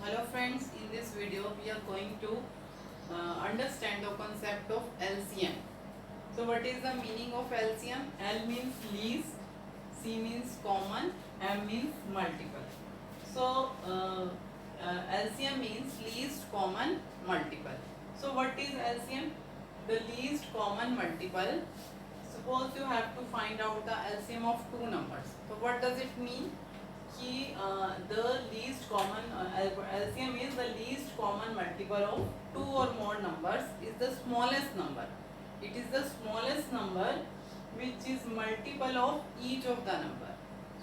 Hello friends, in this video we are going to understand the concept of LCM. So what is the meaning of LCM? L means least, C means common, M means multiple. So LCM means least common multiple. So what is LCM? The least common multiple. Suppose you have to find out the LCM of two numbers. So what does it mean? कि the least common LCM is the least common multiple of two or more numbers is the smallest number. It is the smallest number which is multiple of each of the number.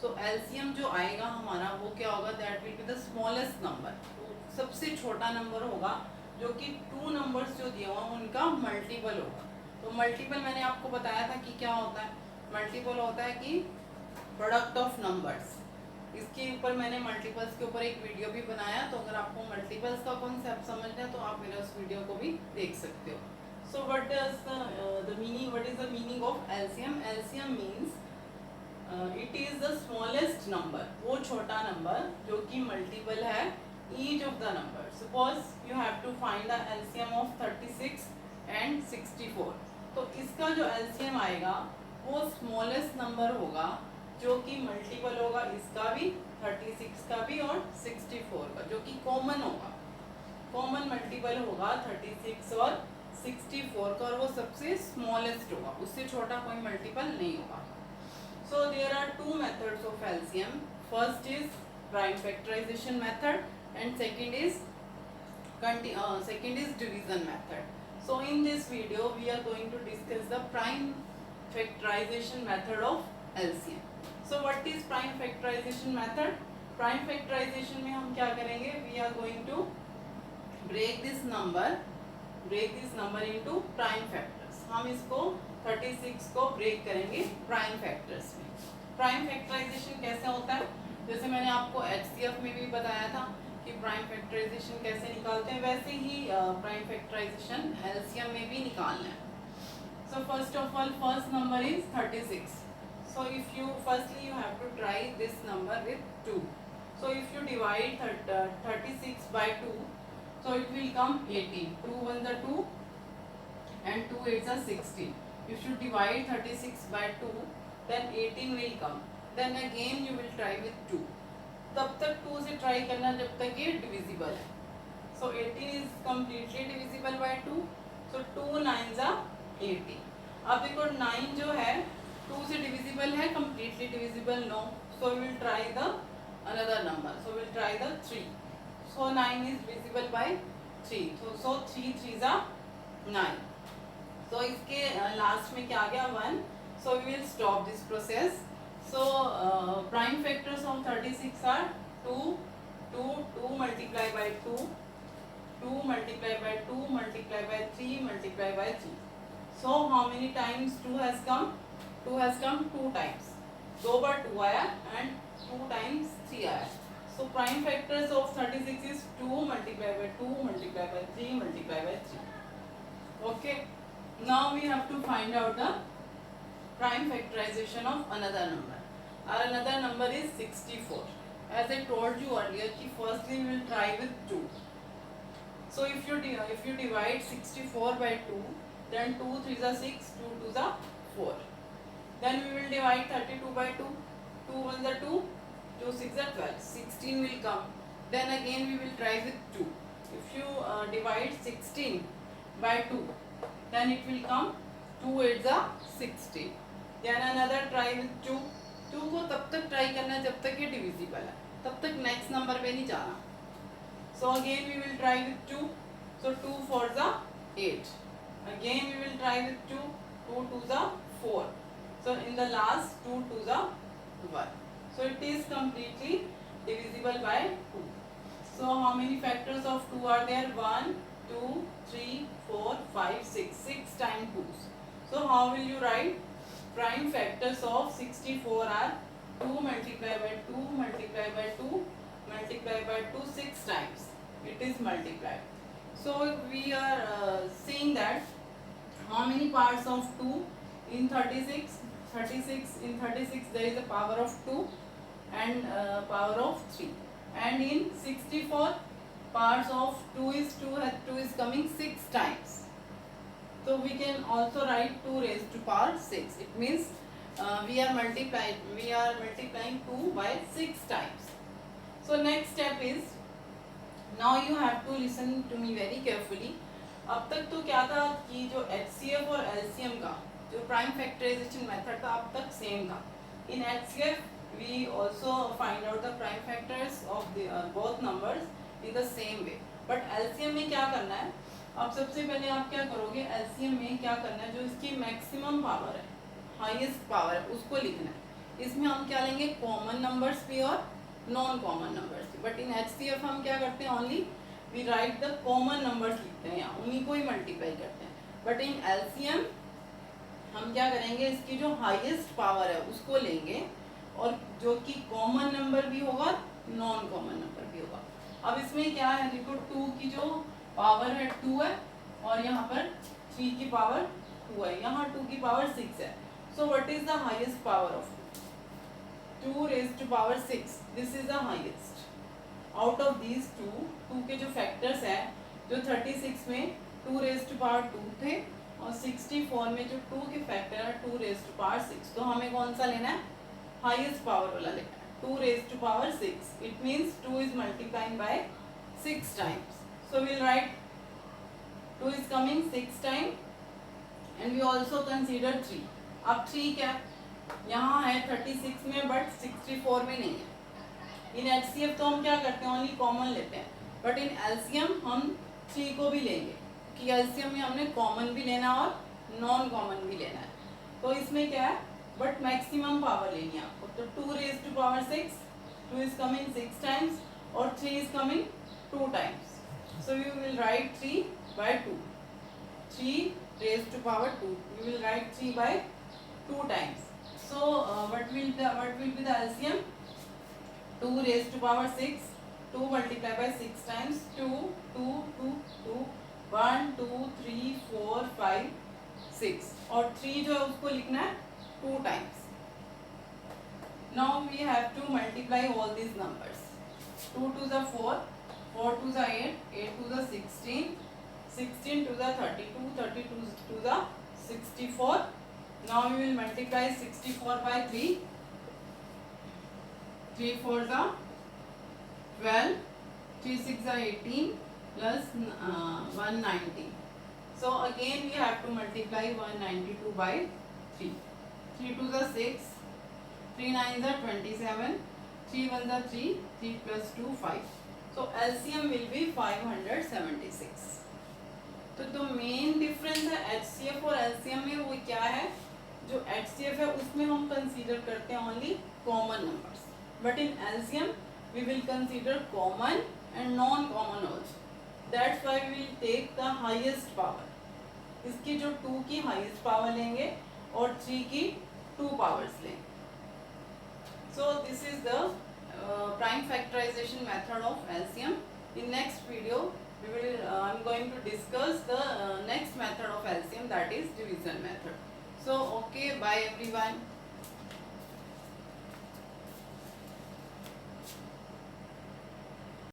So LCM जो आएगा हमारा वो क्या होगा? That will be the smallest number. सबसे छोटा number होगा जो कि टू नंबर्स जो दिए हुआ उनका मल्टीपल होगा. तो मल्टीपल मैंने आपको बताया था कि क्या होता है. मल्टीपल होता है कि प्रोडक्ट ऑफ नंबर्स. इसके ऊपर मैंने मल्टीपल्स के ऊपर एक वीडियो भी बनाया, तो अगर आपको मल्टीपल्स का कॉन्सेप्ट समझना है तो आप मेरा उस वीडियो को भी देख सकते हो. So what is the meaning, what is the meaning of LCM? LCM means it is the smallest number, वो छोटा नंबर जो कि मल्टीपल है each of the number. Suppose you have to find the LCM of 36 and 64. तो इसका जो LCM आएगा वो स्मॉलेस्ट नंबर होगा जो कि मल्टीपल होगा इसका भी, 36 का भी और 64 का, जो कि कॉमन होगा. कॉमन मल्टीपल होगा 36 और 64 का, और वो सबसे स्मॉलेस्ट होगा, उससे छोटा कोई मल्टीपल नहीं होगा. So there are two methods of LCM. First is prime factorisation method and second is division method. So in this video we are going to discuss the prime factorization method of LCM. So what is prime factorization method? Prime factorization में हम क्या करेंगे? We are going to break this number into prime factors. हम इसको 36 को break करेंगे prime factors में. Prime factorization कैसे होता है? जैसे मैंने आपको HCF में भी बताया था कि प्राइम फैक्टराइजेशन कैसे निकालते हैं, वैसे ही प्राइम फैक्टराइजेशन एलसीएम में भी निकालना है. So first of all first number is 36. So if you firstly you have to try this number with 2. So if you divide 36 by 2, so it will come 18. 2 1 the 2 and 2 8 the 16. If you divide 36 by 2, then 18 will come. Then again you will try with 2. तब तक 2 से try करना जब तक ये divisible है. सो 18 is completely divisible by 2. सो 2 9s are 18. अब देखो 9 जो है 2 से डिविजिबल है, completely divisible no. So we will try the another number. So will try the 3. So 9 is divisible by 3. So 3 3s are 9. So इसके लास्ट में क्या आ गया? 1. So we will stop this process. So prime factors of 36 are 2, 2, 2 multiplied by 2, 2 multiplied by 2 multiplied by 3 multiplied by 3. So how many times 2 has come? 2 has come 2 times. 2 बार 2 आया and 2 times 3 आया. So prime factors of 36 is 2 multiplied by 2 multiplied by 3 multiplied by 3. Okay. Now we have to find out the prime factorization of another number. Our another number is 64. As I told you earlier, कि firstly we will try with 2. So if you divide 64 by 2, then 2 3s are 6, 2 2s are 4. Then we will divide 32 by 2. 2 1s are 2, 2 6s are 12. 16 will come. Then again we will try with 2. If you divide 16 by 2, then it will come 2 8s are 16. Then another try with 2. 2 को तब तक try करना है जब तक ये divisible है, तब तक नेक्स्ट नंबर पे नहीं जाना. So again we will try with 2. सो 2 4s are 8. Again we will try with 2. 2 2s are 4. So in the last 2 2s are 1. So it is completely divisible by 2. So how many factors of 2 are there? 1 2 3 4 5 6. 6 times 2s. So how will you write? Prime factors of 64 are 2 multiplied by 2 multiplied by 2 multiplied by 2 6 times. It is multiplied. So we are seeing that how many parts of 2 in 36? 36 in 36 there is a power of 2 and power of 3. And in 64 parts of 2 is 2 is coming 6 times. So we can also write 2 raised to power 6. It means we are multiplying 2 by 6 times. So next step is, now you have to listen to me very carefully. अब तक तो क्या था कि जो HCF और LCM का जो प्राइम फैक्टराइजेशन मेथड था अब तक सेम था. In HCF we also find out the prime factors of the both numbers in the same way. But LCM में क्या करना है? अब सबसे पहले आप क्या करोगे, LCM में क्या करना है, जो इसकी मैक्सिमम पावर है, हाईएस्ट पावर है, उसको लिखना है. इसमें हम क्या लेंगे, कॉमन नंबर्स भी और नॉन कॉमन नंबर्स भी. बट इन HCF हम क्या करते हैं, only we write the common numbers लिखते हैं, या उन्हीं को ही मल्टीप्लाई करते हैं. बट इन LCM हम क्या करेंगे, इसकी जो हाईएस्ट पावर है उसको लेंगे और जो कि कॉमन नंबर भी होगा नॉन कॉमन नंबर भी होगा. अब इसमें क्या है, देखो 2 की जो पावर है 2 है और यहाँ पर 3 की पावर 2 है, यहाँ 2 की पावर 6 है. सो what is the highest power of 2 raised to power 6? This is the highest. Out of these 2 के जो फैक्टर्स हैं, जो 36 में 2 raised to power 2 थे और 64 में जो 2 के फैक्टर है 2 raised to power 6. तो हमें कौन सा लेना है, हाईएस्ट पावर वाला लेना है, 2 raised to power 6. It means 2 is multiplying by 6 times. So we'll write 2 is coming 6 times and we also consider 3. अब 3 क्या यहाँ है 36 में बट 64 में नहीं है. इन HCF तो हम क्या करते हैं, ओनली कॉमन लेते हैं. बट इन LCM हम 3 को भी लेंगे कि LCM में हमने कॉमन भी लेना और नॉन कॉमन भी लेना है. तो इसमें क्या है, बट मैक्सिमम पावर लेनी है आपको. तो 2 raised to power 6, 2 is coming 6 times और 3 is coming 2 times. So we will write 3 by 2. 3 raised to power 2. We will write 3 by 2 times. So what will be the LCM? 2 raised to power 6. 2 multiplied by 6 times. 2, 2, 2, 2. 1, 2, 3, 4, 5, 6. और 3 जो है उसको लिखना है 2 times. Now we have to multiply all these numbers. 2 to the 4, 4 to the 8, 8 to the 16, 16 to the 32, 32 to the 64. Now we will multiply 64 by 3. 3 4 the 12, 3 6 the 18 plus 190. So again we have to multiply 192 by 3. 3 to the 6, 3 9 the 27, 3 1 the 3, 3 plus 2 5. So LCM will be 576. तो main difference है HCF और LCM में वो क्या है, जो HCF है उसमें हम कंसीडर करते हैं only common numbers. But in LCM we will consider common and non common also. That's why we will take the highest power. इसकी जो 2 की हाईएस्ट पावर लेंगे और 3 की 2 पावर्स लेंगे. So this is the prime factorization method of LCM. In next video I'm going to discuss the next method of LCM, that is division method. So okay, bye everyone.